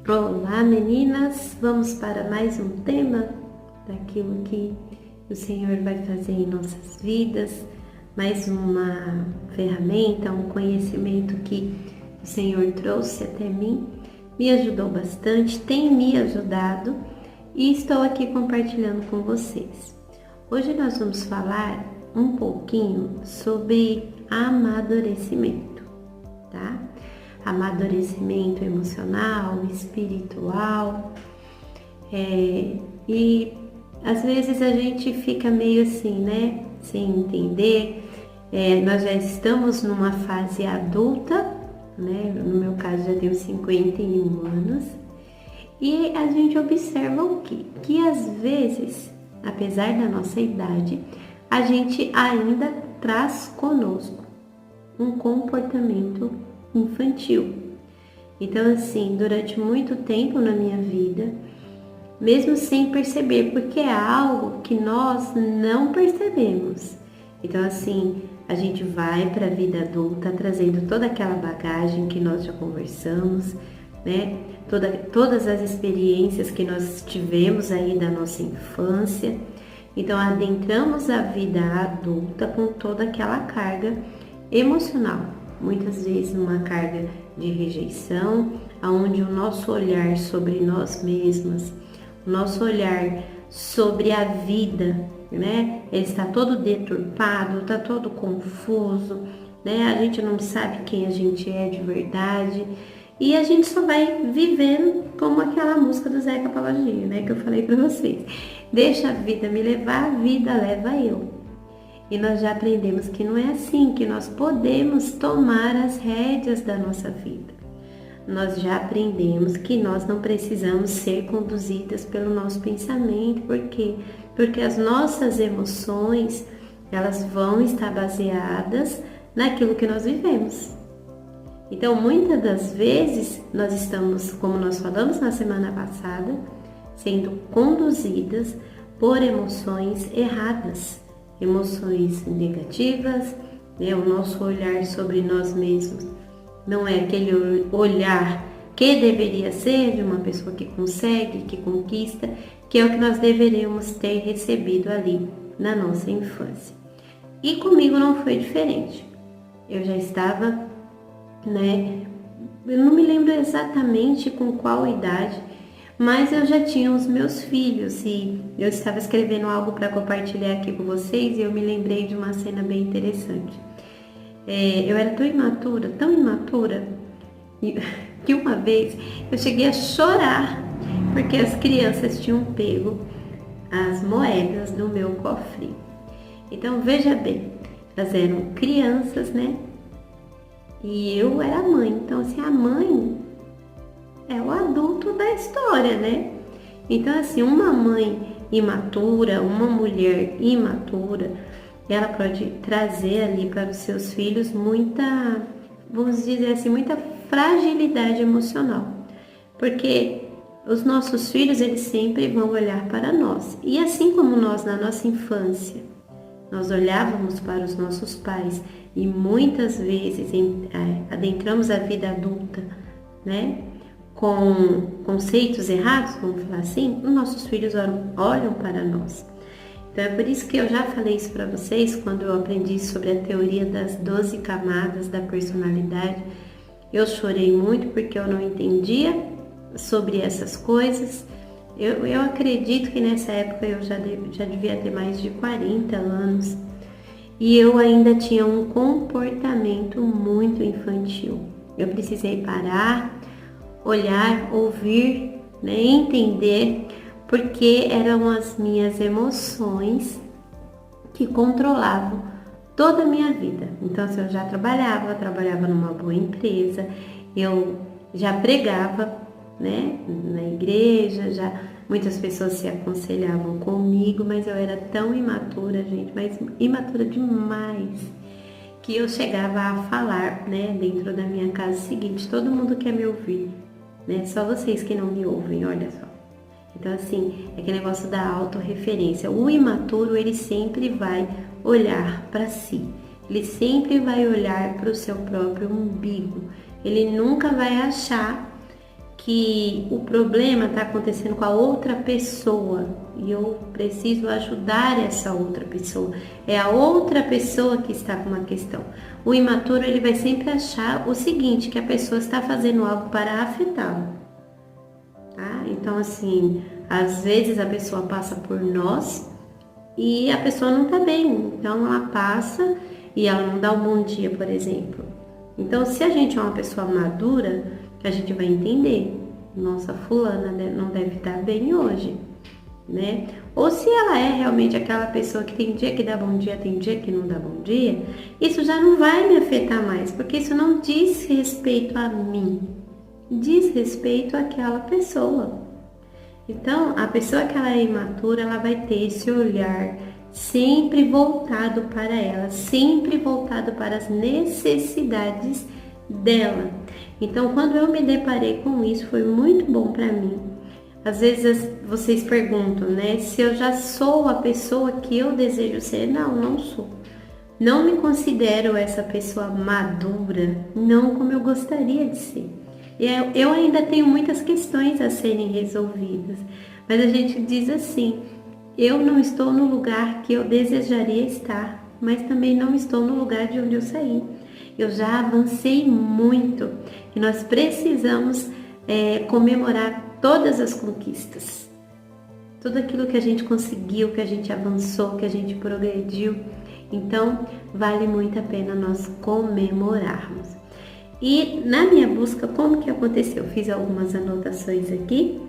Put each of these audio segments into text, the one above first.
Olá meninas, vamos para mais um tema daquilo que o Senhor vai fazer em nossas vidas, mais uma ferramenta, um conhecimento que o Senhor trouxe até mim, me ajudou bastante, tem me ajudado e estou aqui compartilhando com vocês. Hoje nós vamos falar um pouquinho sobre amadurecimento, tá? Amadurecimento emocional, espiritual, e às vezes a gente fica meio assim, né, sem entender. Nós já estamos numa fase adulta, né, no meu caso já tenho 51 anos, e a gente observa o quê? Que às vezes, apesar da nossa idade, a gente ainda traz conosco um comportamento infantil. Então, assim, durante muito tempo na minha vida, mesmo sem perceber, porque é algo que nós não percebemos. Então, assim, a gente vai para a vida adulta trazendo toda aquela bagagem que nós já conversamos, né? Todas as experiências que nós tivemos aí da nossa infância. Então, adentramos a vida adulta com toda aquela carga emocional. Muitas vezes uma carga de rejeição, onde o nosso olhar sobre nós mesmas, o nosso olhar sobre a vida, né? Ele está todo deturpado, está todo confuso, né? A gente não sabe quem a gente é de verdade e a gente só vai vivendo como aquela música do Zeca Pagodinho, né? Que eu falei para vocês. Deixa a vida me levar, a vida leva eu. E nós já aprendemos que não é assim, que nós podemos tomar as rédeas da nossa vida. Nós já aprendemos que nós não precisamos ser conduzidas pelo nosso pensamento. Por quê? Porque as nossas emoções, elas vão estar baseadas naquilo que nós vivemos. Então, muitas das vezes, nós estamos, como nós falamos na semana passada, sendo conduzidas por emoções erradas. Emoções negativas, né? O nosso olhar sobre nós mesmos não é aquele olhar que deveria ser de uma pessoa que consegue, que conquista, que é o que nós deveríamos ter recebido ali na nossa infância. E comigo não foi diferente. Eu já estava, né? Eu não me lembro exatamente com qual idade, mas eu já tinha os meus filhos e eu estava escrevendo algo para compartilhar aqui com vocês e eu me lembrei de uma cena bem interessante. Eu era tão imatura, que uma vez eu cheguei a chorar porque as crianças tinham pego as moedas do meu cofre. Então veja bem, elas eram crianças, né? E eu era a mãe, então assim, a mãe é o adulto da história, né? Então, assim, uma mãe imatura, uma mulher imatura, ela pode trazer ali para os seus filhos muita, vamos dizer assim, muita fragilidade emocional. Porque os nossos filhos, eles sempre vão olhar para nós. E assim como nós, na nossa infância, nós olhávamos para os nossos pais e muitas vezes adentramos a vida adulta, né? Com conceitos errados, vamos falar assim, os nossos filhos olham para nós. Então é por isso que eu já falei isso para vocês quando eu aprendi sobre a teoria das 12 camadas da personalidade. Eu chorei muito porque eu não entendia sobre essas coisas. Eu acredito que nessa época eu já devia ter mais de 40 anos e eu ainda tinha um comportamento muito infantil. Eu precisei parar, olhar, ouvir, né, entender, porque eram as minhas emoções que controlavam toda a minha vida. Então, se eu já trabalhava numa boa empresa, eu já pregava, né, na igreja, muitas pessoas se aconselhavam comigo, mas eu era tão imatura, gente, mas imatura demais, que eu chegava a falar, né, dentro da minha casa o seguinte: todo mundo quer me ouvir, né? Só vocês que não me ouvem, olha só. Então, assim, é aquele negócio da autorreferência. O imaturo, ele sempre vai olhar para si. Ele sempre vai olhar para o seu próprio umbigo. Ele nunca vai achar que o problema está acontecendo com a outra pessoa e eu preciso ajudar essa outra pessoa. É a outra pessoa que está com uma questão. O imaturo, ele vai sempre achar o seguinte, que a pessoa está fazendo algo para afetá-lo. Tá? Então, assim, às vezes a pessoa passa por nós e a pessoa não está bem. Então, ela passa e ela não dá um bom dia, por exemplo. Então, se a gente é uma pessoa madura, a gente vai entender, nossa, fulana não deve estar bem hoje, né? Ou se ela é realmente aquela pessoa que tem dia que dá bom dia, tem dia que não dá bom dia, isso já não vai me afetar mais, porque isso não diz respeito a mim, diz respeito àquela pessoa. Então, a pessoa que ela é imatura, ela vai ter esse olhar sempre voltado para ela, sempre voltado para as necessidades dela. Então, quando eu me deparei com isso, foi muito bom para mim. Às vezes vocês perguntam, né, se eu já sou a pessoa que eu desejo ser. Não, não sou. Não me considero essa pessoa madura, não como eu gostaria de ser. Eu ainda tenho muitas questões a serem resolvidas, mas a gente diz assim, eu não estou no lugar que eu desejaria estar, mas também não estou no lugar de onde eu saí. Eu já avancei muito e nós precisamos comemorar todas as conquistas. Tudo aquilo que a gente conseguiu, que a gente avançou, que a gente progrediu. Então, vale muito a pena nós comemorarmos. E na minha busca, como que aconteceu? Eu fiz algumas anotações aqui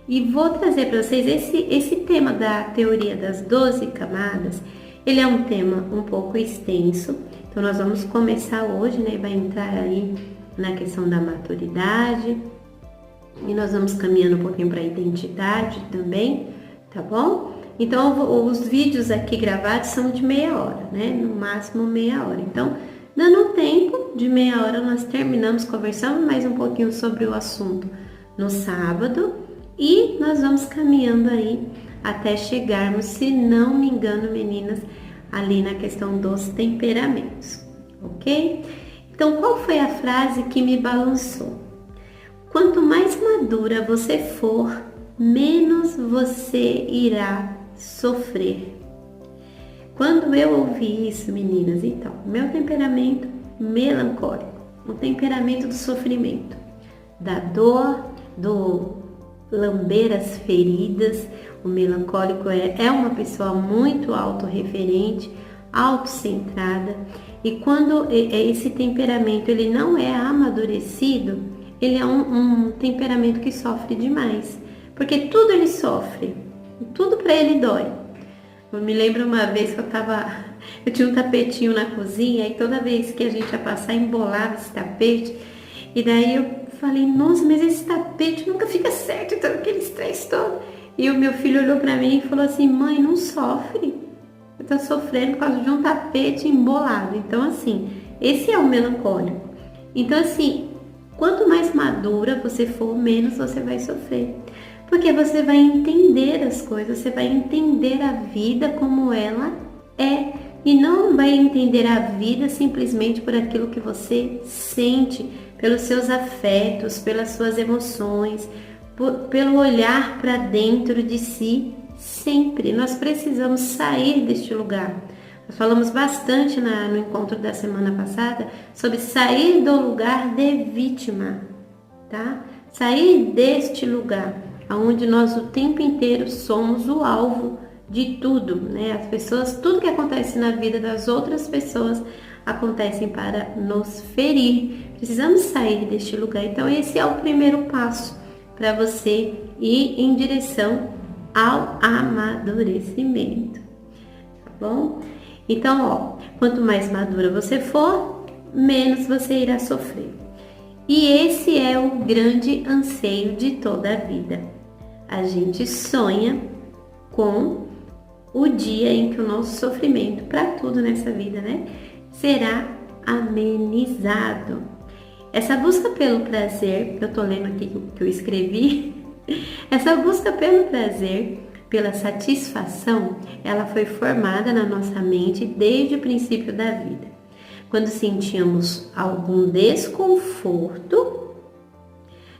e vou trazer para vocês esse tema da teoria das 12 camadas. Ele é um tema um pouco extenso, então nós vamos começar hoje, né? Vai entrar aí na questão da maturidade e nós vamos caminhando um pouquinho para a identidade também, tá bom? Então os vídeos aqui gravados são de meia hora, né? No máximo meia hora. Então, dando tempo de meia hora, nós terminamos conversando mais um pouquinho sobre o assunto no sábado e nós vamos caminhando aí até chegarmos, se não me engano, meninas, ali na questão dos temperamentos, ok? Então, qual foi a frase que me balançou? Quanto mais madura você for, menos você irá sofrer. Quando eu ouvi isso, meninas, então, meu temperamento melancólico, o temperamento do sofrimento, da dor, do lamber as feridas. O melancólico é uma pessoa muito autorreferente, autocentrada, e quando esse temperamento ele não é amadurecido, ele é um temperamento que sofre demais, porque tudo ele sofre, tudo para ele dói. Eu me lembro uma vez que eu tinha um tapetinho na cozinha e toda vez que a gente ia passar, embolava esse tapete. E daí eu falei, nossa, mas esse tapete nunca fica certo, então aqueles três todos. E o meu filho olhou pra mim e falou assim, mãe, não sofre. Eu tô sofrendo por causa de um tapete embolado. Então, assim, esse é o melancólico. Então, assim, quanto mais madura você for, menos você vai sofrer. Porque você vai entender as coisas, você vai entender a vida como ela é. E não vai entender a vida simplesmente por aquilo que você sente, pelos seus afetos, pelas suas emoções, pelo olhar para dentro de si. Sempre nós precisamos sair deste lugar. Nós falamos bastante no encontro da semana passada sobre sair do lugar de vítima, tá? Sair deste lugar onde nós o tempo inteiro somos o alvo de tudo, né? As pessoas, tudo que acontece na vida das outras pessoas acontecem para nos ferir. Precisamos sair deste lugar. Então esse é o primeiro passo para você ir em direção ao amadurecimento, tá bom? Então, ó, quanto mais madura você for, menos você irá sofrer. E esse é o grande anseio de toda a vida. A gente sonha com o dia em que o nosso sofrimento, para tudo nessa vida, né, será amenizado. Essa busca pelo prazer, eu tô lendo aqui o que eu escrevi, essa busca pelo prazer, pela satisfação, ela foi formada na nossa mente desde o princípio da vida. Quando sentíamos algum desconforto,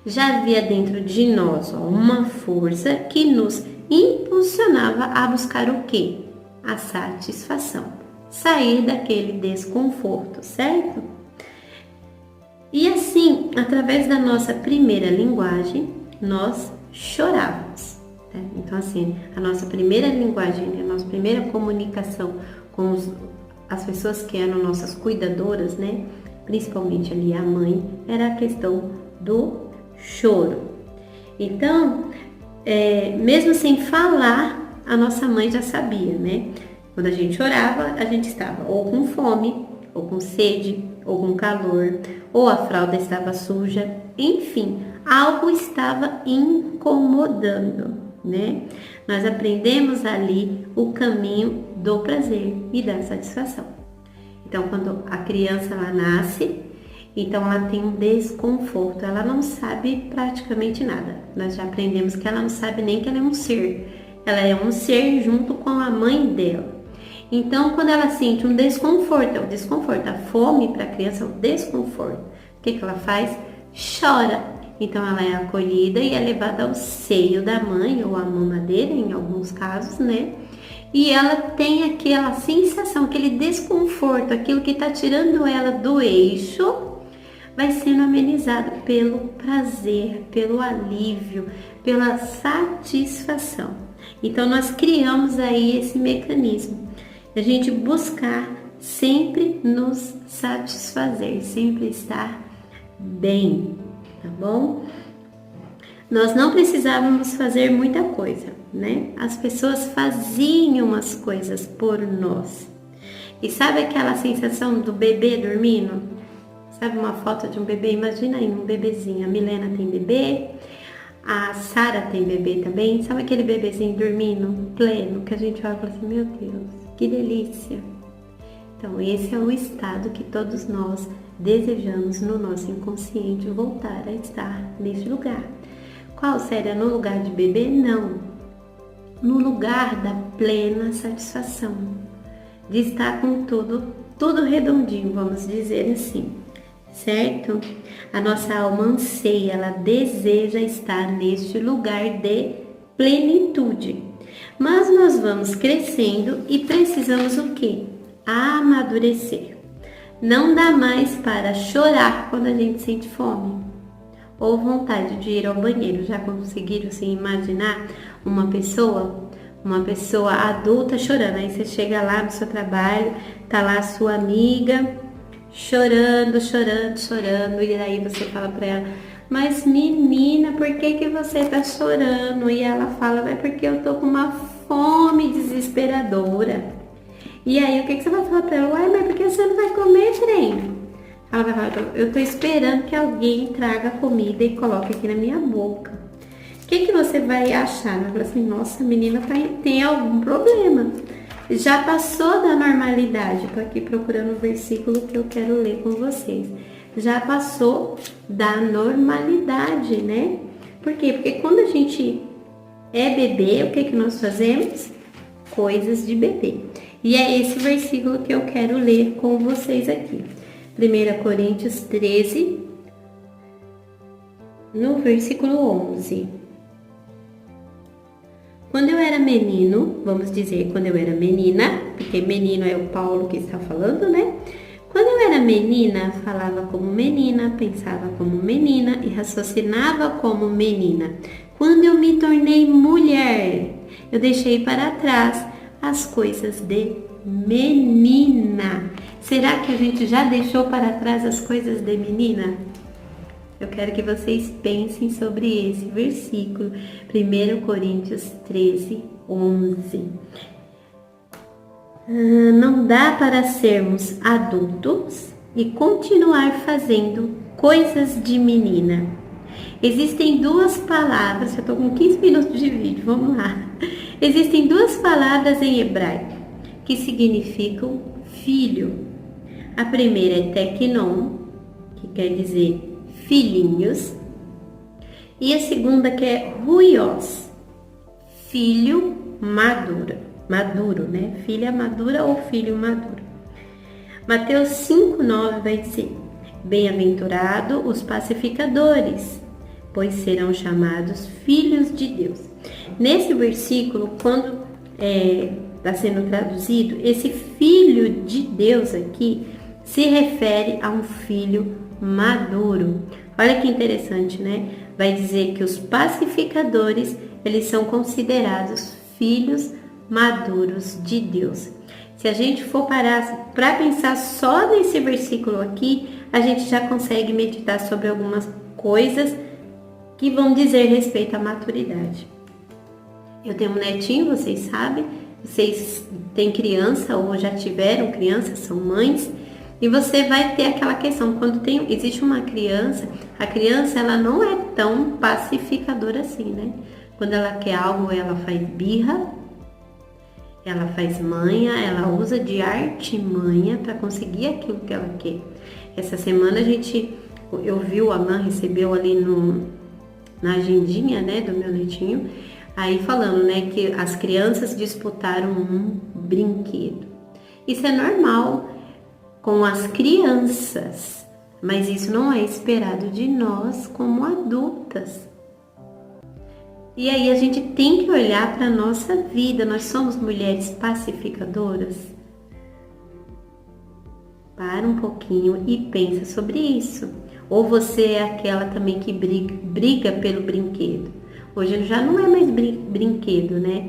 Já havia dentro de nós uma força que nos impulsionava a buscar o quê? A satisfação. Sair daquele desconforto, certo? E assim, através da nossa primeira linguagem, nós chorávamos. Né? Então assim, a nossa primeira linguagem, a nossa primeira comunicação com as pessoas que eram nossas cuidadoras, né? Principalmente ali a mãe, era a questão do choro. Então, mesmo sem falar, a nossa mãe já sabia, né? Quando a gente chorava, a gente estava ou com fome, ou com sede, ou com calor, ou a fralda estava suja, enfim, algo estava incomodando, né? Nós aprendemos ali o caminho do prazer e da satisfação. Então, quando a criança ela nasce, então ela tem um desconforto, ela não sabe praticamente nada. Nós já aprendemos que ela não sabe nem que ela é um ser. Ela é um ser junto com a mãe dela. Então, quando ela sente um desconforto, é o desconforto, a fome para a criança é o desconforto. O que ela faz? Chora. Então, ela é acolhida e é levada ao seio da mãe ou à mamadeira, em alguns casos, né? E ela tem aquela sensação, aquele desconforto, aquilo que está tirando ela do eixo, vai sendo amenizado pelo prazer, pelo alívio, pela satisfação. Então, nós criamos aí esse mecanismo, a gente buscar sempre nos satisfazer, sempre estar bem, tá bom? Nós não precisávamos fazer muita coisa, né? As pessoas faziam as coisas por nós. E sabe aquela sensação do bebê dormindo? Sabe uma foto de um bebê? Imagina aí um bebezinho. A Milena tem bebê, a Sara tem bebê também. Sabe aquele bebezinho dormindo pleno, que a gente olha e fala assim, meu Deus, que delícia. Então esse é o estado que todos nós desejamos no nosso inconsciente, voltar a estar nesse lugar. Qual seria no lugar de bebê? Não. No lugar da plena satisfação, de estar com tudo redondinho, vamos dizer assim, certo? A nossa alma anseia, ela deseja estar neste lugar de plenitude. Mas nós vamos crescendo e precisamos o quê? Amadurecer. Não dá mais para chorar quando a gente sente fome ou vontade de ir ao banheiro. Já conseguiram se imaginar uma pessoa adulta chorando? Aí você chega lá no seu trabalho, tá lá a sua amiga chorando, e aí você fala para ela, mas menina, por que você tá chorando? E ela fala, é porque eu tô com uma fome desesperadora. E aí o que você vai falar para ela? Ué, mas por que você não vai comer, trem? Ela vai falar, eu tô esperando que alguém traga comida e coloque aqui na minha boca. O que você vai achar? Vai falar assim, nossa, a menina tem algum problema. Já passou da normalidade. Tô aqui procurando o versículo que eu quero ler com vocês. Já passou da normalidade, né? Por quê? Porque quando a gente é bebê, o que nós fazemos? Coisas de bebê. E é esse versículo que eu quero ler com vocês aqui. 1 Coríntios 13, no versículo 11. Quando eu era menino, vamos dizer, quando eu era menina, porque menino é o Paulo que está falando, né? Quando eu era menina, falava como menina, pensava como menina e raciocinava como menina. Quando eu me tornei mulher, eu deixei para trás as coisas de menina. Será que a gente já deixou para trás as coisas de menina? Eu quero que vocês pensem sobre esse versículo, 1 Coríntios 13, 11. Não dá para sermos adultos e continuar fazendo coisas de menina. Existem duas palavras, eu estou com 15 minutos de vídeo, vamos lá. Existem duas palavras em hebraico que significam filho. A primeira é teknon, que quer dizer filhinhos, e a segunda que é ruios, filho maduro, né? Filha madura ou filho maduro. Mateus 5:9 vai dizer, bem-aventurado os pacificadores, pois serão chamados filhos de Deus. Nesse versículo, quando está sendo traduzido, esse filho de Deus aqui se refere a um filho maduro. Olha que interessante, né? Vai dizer que os pacificadores, eles são considerados filhos maduros de Deus. Se a gente for parar para pensar só nesse versículo aqui, a gente já consegue meditar sobre algumas coisas que vão dizer respeito à maturidade. Eu tenho um netinho, vocês sabem, vocês têm criança ou já tiveram criança, são mães, e você vai ter aquela questão, quando existe uma criança, a criança ela não é tão pacificadora assim, né? Quando ela quer algo, ela faz birra, ela faz manha, ela usa de artimanha para conseguir aquilo que ela quer. Essa semana eu vi o Alan recebeu ali na agendinha, né, do meu netinho, aí falando, né, que as crianças disputaram um brinquedo. Isso é normal com as crianças, mas isso não é esperado de nós como adultas. E aí a gente tem que olhar para a nossa vida. Nós somos mulheres pacificadoras? Para um pouquinho e pensa sobre isso. Ou você é aquela também que briga pelo brinquedo? Hoje já não é mais brinquedo, né?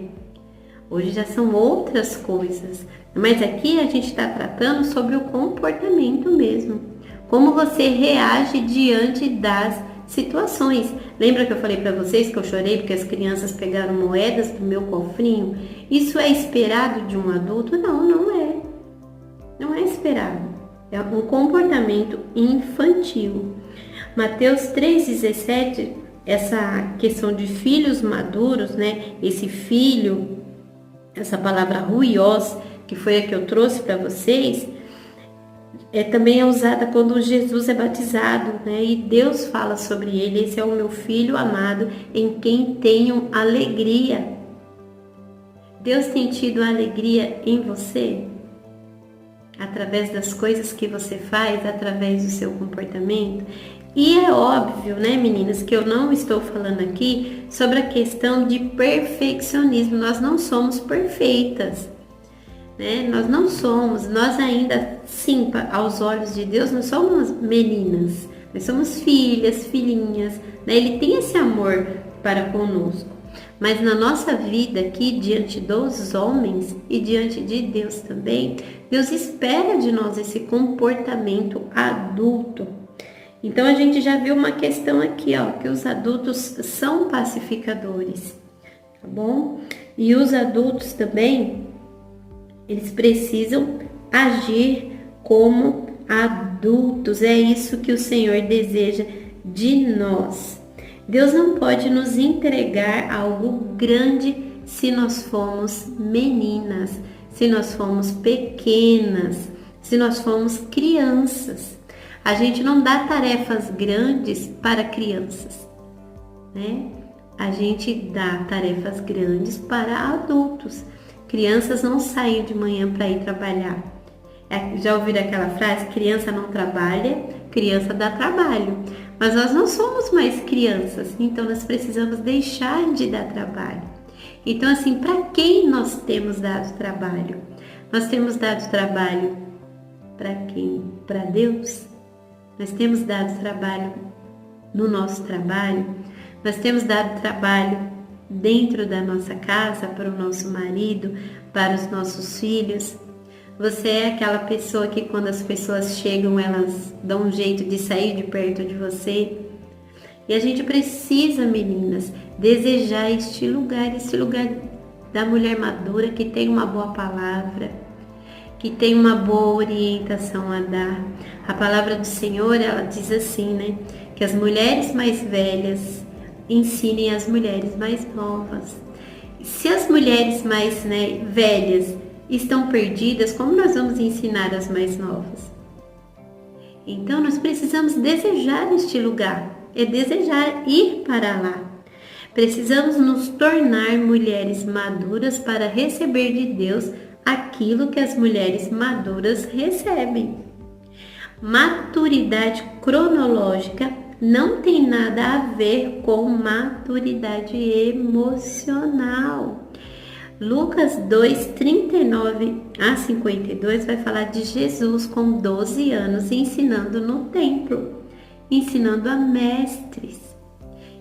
Hoje já são outras coisas. Mas aqui a gente está tratando sobre o comportamento mesmo. Como você reage diante das situações. Lembra que eu falei para vocês que eu chorei porque as crianças pegaram moedas do meu cofrinho? Isso é esperado de um adulto? Não, não é. Não é esperado. É um comportamento infantil. Mateus 3,17, essa questão de filhos maduros, né? Esse filho, essa palavra ruios, que foi a que eu trouxe para vocês, também é usada quando Jesus é batizado, né? E Deus fala sobre ele: esse é o meu filho amado, em quem tenho alegria. Deus tem tido alegria em você? Através das coisas que você faz, através do seu comportamento? E é óbvio, né, meninas, que eu não estou falando aqui sobre a questão de perfeccionismo. Nós não somos perfeitas, né? Nós não somos, nós ainda, sim, aos olhos de Deus, nós somos meninas, nós somos filhas, filhinhas, né? Ele tem esse amor para conosco, mas na nossa vida aqui, diante dos homens e diante de Deus também, Deus espera de nós esse comportamento adulto. Então a gente já viu uma questão aqui, ó, que os adultos são pacificadores, tá bom? E os adultos também, eles precisam agir como adultos. É isso que o Senhor deseja de nós. Deus não pode nos entregar algo grande se nós formos meninas, se nós formos pequenas, se nós formos crianças. A gente não dá tarefas grandes para crianças, né? A gente dá tarefas grandes para adultos. Crianças não saem de manhã para ir trabalhar. Já ouviram aquela frase? Criança não trabalha, criança dá trabalho. Mas nós não somos mais crianças, então nós precisamos deixar de dar trabalho. Então, assim, para quem nós temos dado trabalho? Nós temos dado trabalho para quem? Para Deus? Nós temos dado trabalho no nosso trabalho? Nós temos dado trabalho dentro da nossa casa, para o nosso marido, para os nossos filhos? Você é aquela pessoa que quando as pessoas chegam, elas dão um jeito de sair de perto de você? E a gente precisa, meninas, desejar este lugar da mulher madura, que tem uma boa palavra, que tem uma boa orientação a dar. A palavra do Senhor, ela diz assim, né? Que as mulheres mais velhas ensinem as mulheres mais novas. Se as mulheres mais, né, velhas estão perdidas, como nós vamos ensinar as mais novas? Então nós precisamos desejar este lugar, é desejar ir para lá. Precisamos nos tornar mulheres maduras para receber de Deus aquilo que as mulheres maduras recebem. Maturidade cronológica não tem nada a ver com maturidade emocional. Lucas 2, 39 a 52 vai falar de Jesus com 12 anos ensinando no templo, ensinando a mestres.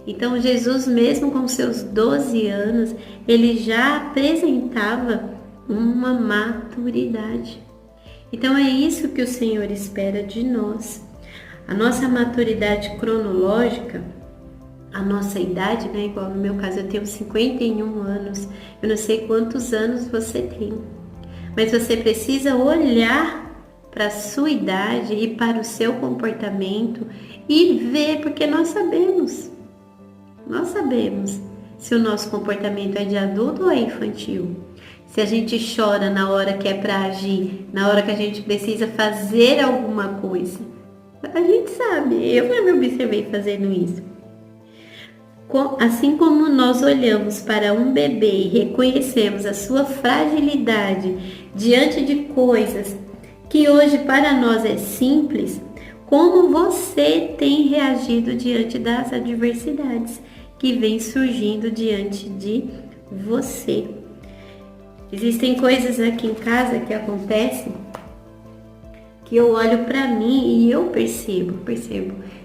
Então Jesus, mesmo com seus 12 anos, ele já apresentava uma maturidade. Então é isso que o Senhor espera de nós. A nossa maturidade cronológica, a nossa idade, né? Igual no meu caso, eu tenho 51 anos. Eu não sei quantos anos você tem, mas você precisa olhar para a sua idade e para o seu comportamento e ver, porque nós sabemos se o nosso comportamento é de adulto ou é infantil. Se a gente chora na hora que é para agir, na hora que a gente precisa fazer alguma coisa, a gente sabe. Eu já me observei fazendo isso. Assim como nós olhamos para um bebê e reconhecemos a sua fragilidade diante de coisas que hoje para nós é simples, como você tem reagido diante das adversidades que vêm surgindo diante de você? Existem coisas aqui em casa que acontecem que eu olho para mim e eu percebo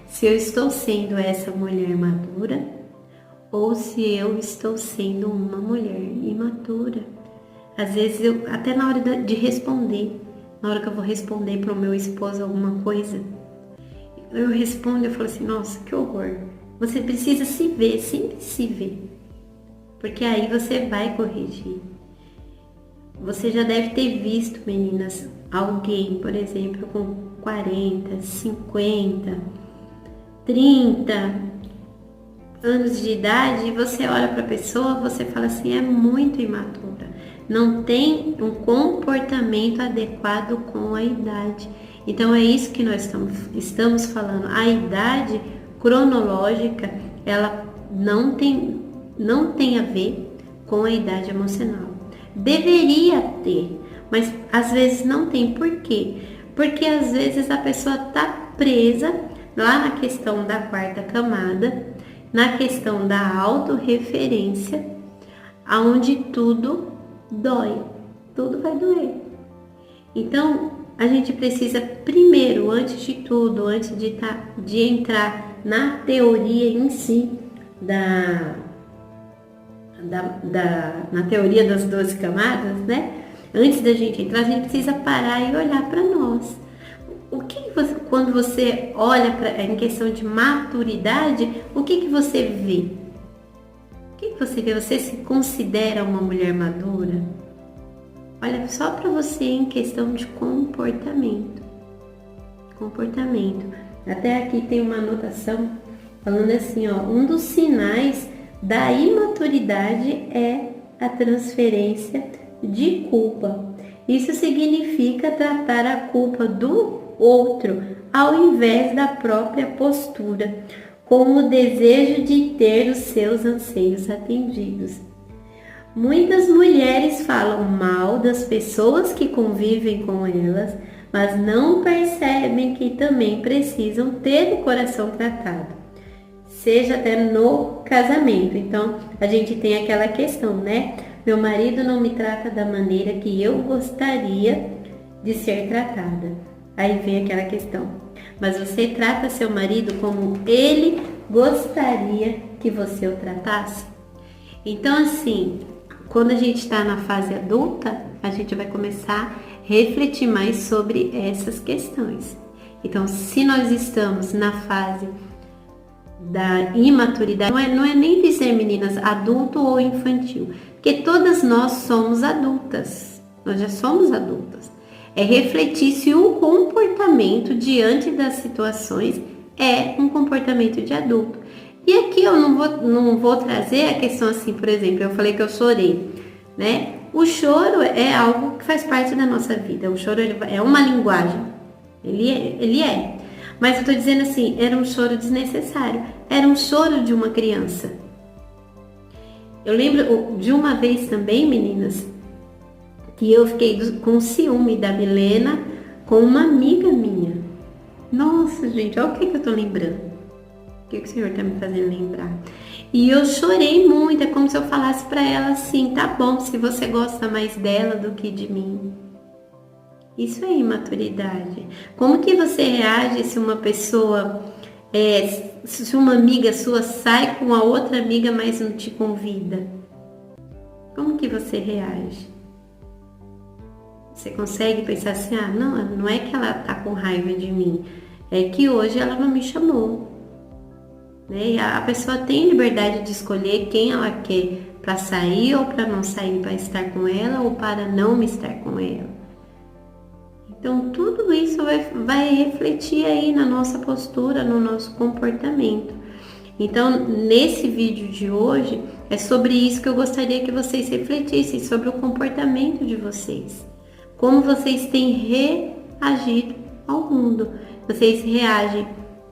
se eu estou sendo essa mulher madura ou se eu estou sendo uma mulher imatura. Às vezes até na hora de responder, na hora que eu vou responder para o meu esposo alguma coisa, eu respondo, eu falo assim, nossa, que horror. Você precisa se ver, sempre se ver, porque aí você vai corrigir. Você já deve ter visto, meninas, alguém, por exemplo, com 40, 50, 30 anos de idade, e você olha para a pessoa, você fala assim, é muito imatura, não tem um comportamento adequado com a idade. Então é isso que nós estamos falando. A idade cronológica, ela não tem a ver com a idade emocional. Deveria ter, mas às vezes não tem. Por quê? Porque às vezes a pessoa está presa lá na questão da quarta camada, na questão da autorreferência, aonde tudo dói, tudo vai doer. Então a gente precisa primeiro, antes de tudo, antes de entrar na teoria em si na teoria das 12 camadas, né? Antes da gente entrar, a gente precisa parar e olhar para nós. Quando você olha em questão de maturidade, o que você vê? O que você vê? Você se considera uma mulher madura? Olha, só para você em questão de comportamento. Até aqui tem uma anotação falando assim, ó, um dos sinais da imaturidade é a transferência de culpa. Isso significa tratar a culpa do outro ao invés da própria postura, com o desejo de ter os seus anseios atendidos. Muitas mulheres falam mal das pessoas que convivem com elas, mas não percebem que também precisam ter o coração tratado, seja até no casamento. Então, a gente tem aquela questão, né? Meu marido não me trata da maneira que eu gostaria de ser tratada. Aí vem aquela questão. Mas você trata seu marido como ele gostaria que você o tratasse? Então, assim, quando a gente está na fase adulta, a gente vai começar a refletir mais sobre essas questões. Então, se nós estamos na fase da imaturidade, não é nem dizer, meninas, adulto ou infantil, porque todas nós somos adultas, nós já somos adultas. É refletir se o comportamento diante das situações é um comportamento de adulto. E aqui eu não vou trazer a questão assim, por exemplo, eu falei que eu chorei, né? O choro é algo que faz parte da nossa vida. O choro é uma linguagem, ele é. Mas eu estou dizendo assim, era um choro desnecessário, era um choro de uma criança. Eu lembro de uma vez também, meninas, que eu fiquei com ciúme da Milena com uma amiga minha. Nossa, gente, olha o que eu estou lembrando. que o Senhor está me fazendo lembrar? E eu chorei muito, é como se eu falasse para ela assim, tá bom, se você gosta mais dela do que de mim. Isso é imaturidade. Como que você reage se uma pessoa, se uma amiga sua sai com a outra amiga, mas não te convida? Como que você reage? Você consegue pensar assim, não é que ela tá com raiva de mim, é que hoje ela não me chamou. Né? E a pessoa tem liberdade de escolher quem ela quer para sair ou para não sair, para estar com ela ou para não estar com ela. Então tudo isso vai refletir aí na nossa postura, no nosso comportamento. Então nesse vídeo de hoje é sobre isso que eu gostaria que vocês refletissem, sobre o comportamento de vocês. Como vocês têm reagido ao mundo. Vocês reagem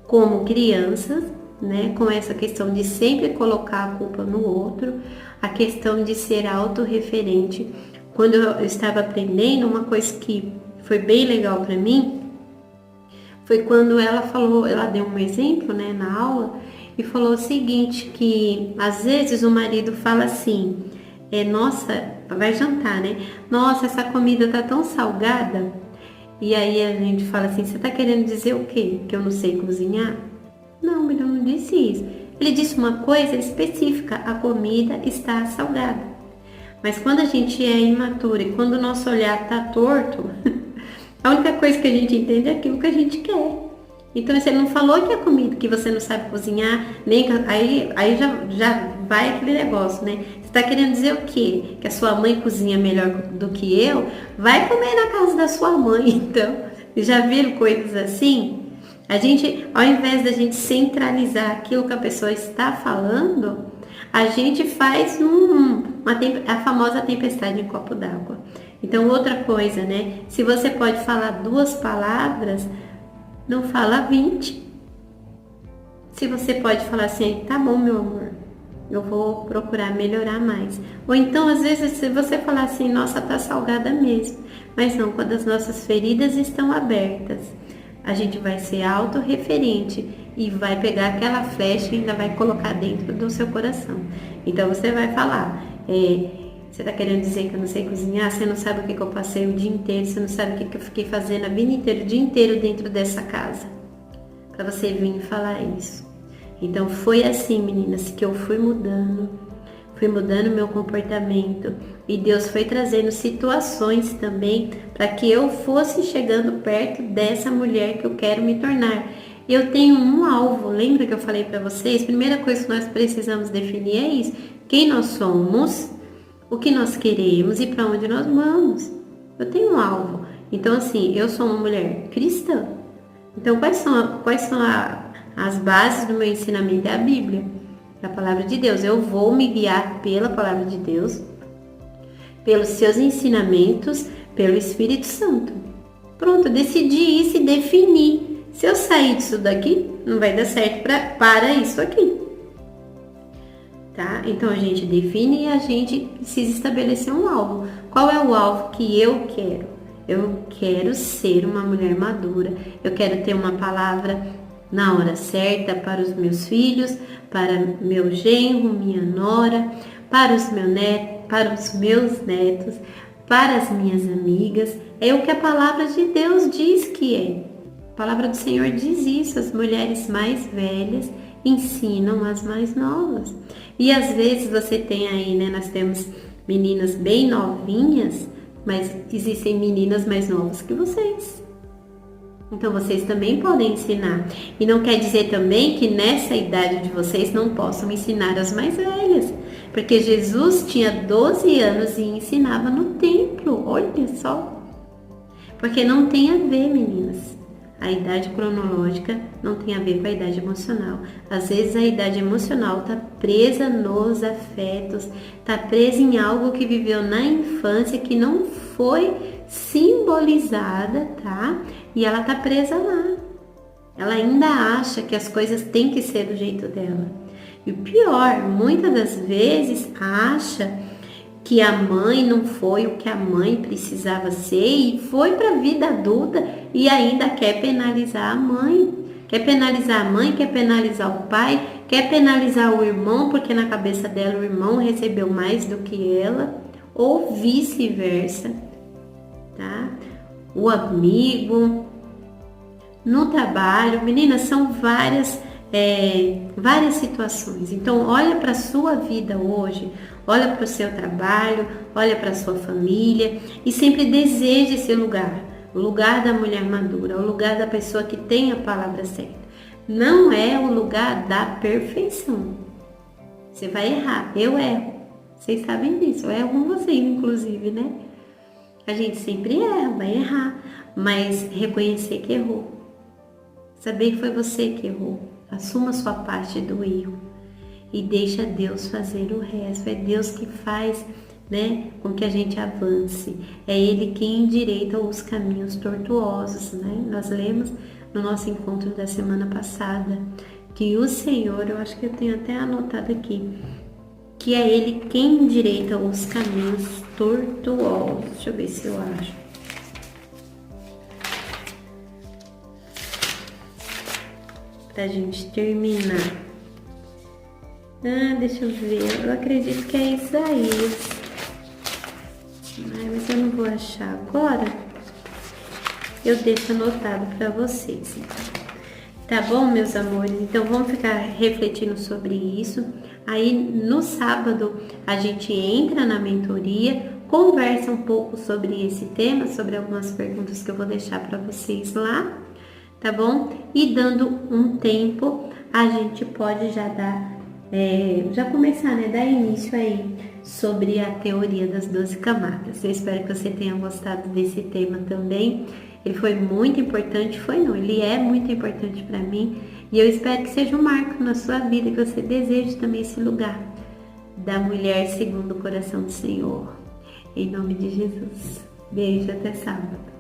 como crianças, né? Com essa questão de sempre colocar a culpa no outro, a questão de ser autorreferente. Quando eu estava aprendendo, uma coisa que foi bem legal para mim, foi quando ela falou, ela deu um exemplo, né, na aula, e falou o seguinte, que às vezes o marido fala assim, nossa, vai jantar, né? Nossa, essa comida tá tão salgada. E aí a gente fala assim, você tá querendo dizer o quê? Que eu não sei cozinhar? Não, ele não disse isso. Ele disse uma coisa específica, a comida está salgada. Mas quando a gente é imaturo e quando o nosso olhar tá torto, a única coisa que a gente entende é aquilo que a gente quer. Então, se ele não falou que a comida que você não sabe cozinhar, aí já vai aquele negócio, né? Você tá querendo dizer o quê? Que a sua mãe cozinha melhor do que eu? Vai comer na casa da sua mãe, então. Já viram coisas assim? A gente, ao invés da gente centralizar aquilo que a pessoa está falando, a gente faz a famosa tempestade em copo d'água. Então, outra coisa, né? Se você pode falar 2 palavras, não fala 20. Se você pode falar assim, tá bom, meu amor, eu vou procurar melhorar mais. Ou então, às vezes, se você falar assim, nossa, tá salgada mesmo. Mas não, quando as nossas feridas estão abertas, a gente vai ser autorreferente e vai pegar aquela flecha e ainda vai colocar dentro do seu coração. Então, você vai falar, você tá querendo dizer que eu não sei cozinhar? Você não sabe o que eu passei o dia inteiro, você não sabe o que eu fiquei fazendo a vida inteira, o dia inteiro dentro dessa casa. Para você vir e falar isso. Então foi assim, meninas, que eu fui mudando meu comportamento. E Deus foi trazendo situações também para que eu fosse chegando perto dessa mulher que eu quero me tornar. Eu tenho um alvo, lembra que eu falei para vocês? Primeira coisa que nós precisamos definir é isso. Quem nós somos, o que nós queremos e para onde nós vamos. Eu tenho um alvo. Então, assim, eu sou uma mulher cristã. Então, quais são as bases do meu ensinamento? É a Bíblia, a palavra de Deus. Eu vou me guiar pela palavra de Deus, pelos seus ensinamentos, pelo Espírito Santo. Pronto, decidi isso e defini. Se eu sair disso daqui, não vai dar certo para isso aqui. Tá? Então a gente define e a gente precisa estabelecer um alvo. Qual é o alvo que eu quero? Eu quero ser uma mulher madura. Eu quero ter uma palavra na hora certa para os meus filhos, para meu genro, minha nora, para os meus netos, para as minhas amigas. É o que a palavra de Deus diz que é. A palavra do Senhor diz isso. As mulheres mais velhas ensinam as mais novas. E às vezes você tem aí, né? Nós temos meninas bem novinhas, mas existem meninas mais novas que vocês. Então vocês também podem ensinar. E não quer dizer também que nessa idade de vocês não possam ensinar as mais velhas. Porque Jesus tinha 12 anos e ensinava no templo. Olha só. Porque não tem a ver, meninas. A idade cronológica não tem a ver com a idade emocional. Às vezes a idade emocional está presa nos afetos, está presa em algo que viveu na infância, que não foi simbolizada, tá? E ela está presa lá. Ela ainda acha que as coisas têm que ser do jeito dela. E o pior, muitas das vezes acha que a mãe não foi o que a mãe precisava ser e foi para a vida adulta e ainda quer penalizar a mãe. Quer penalizar a mãe, quer penalizar o pai, quer penalizar o irmão, porque na cabeça dela o irmão recebeu mais do que ela, ou vice-versa, tá? O amigo, no trabalho, meninas, são várias situações. Então, olha para a sua vida hoje, olha para o seu trabalho, olha para a sua família e sempre deseje esse lugar, o lugar da mulher madura, o lugar da pessoa que tem a palavra certa. Não é o lugar da perfeição. Você vai errar, eu erro. Vocês sabem disso, eu erro com vocês, inclusive, né? A gente sempre erra, vai errar, mas reconhecer que errou. Saber que foi você que errou. Assuma sua parte do erro e deixa Deus fazer o resto. É Deus que faz, né, com que a gente avance. É Ele quem endireita os caminhos tortuosos, né? Nós lemos no nosso encontro da semana passada que o Senhor, eu acho que eu tenho até anotado aqui, que é Ele quem endireita os caminhos tortuosos. Deixa eu ver se eu acho. Pra gente terminar. Deixa eu ver. Eu acredito que é Isaías. Mas eu não vou achar agora. Eu deixo anotado para vocês. Tá bom, meus amores? Então vamos ficar refletindo sobre isso. Aí no sábado a gente entra na mentoria, conversa um pouco sobre esse tema, sobre algumas perguntas que eu vou deixar para vocês lá. Tá bom? E dando um tempo, a gente pode já dar, já começar, né? Dar início aí sobre a teoria das 12 camadas. Eu espero que você tenha gostado desse tema também. Ele foi muito importante, ele é muito importante para mim. E eu espero que seja um marco na sua vida, que você deseje também esse lugar da mulher segundo o coração do Senhor. Em nome de Jesus. Beijo, até sábado.